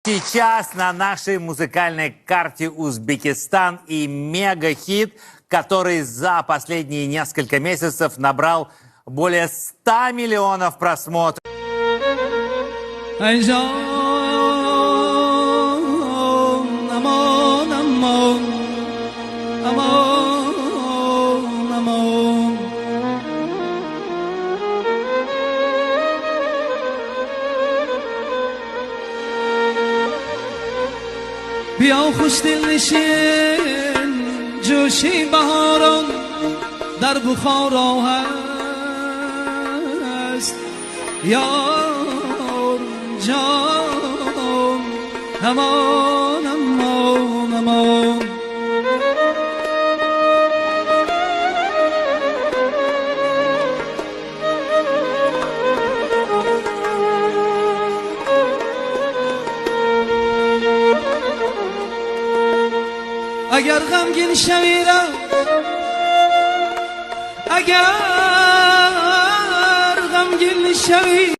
Сейчас на нашей музыкальной карте Узбекистан и мега-хит, который за последние несколько месяцев набрал более 100 миллионов просмотров. بیا خوش دل نشین جوشی بهاران در بخارا هست یار جان امان امان امان اگر غمگین شوی را اگر غمگین شوی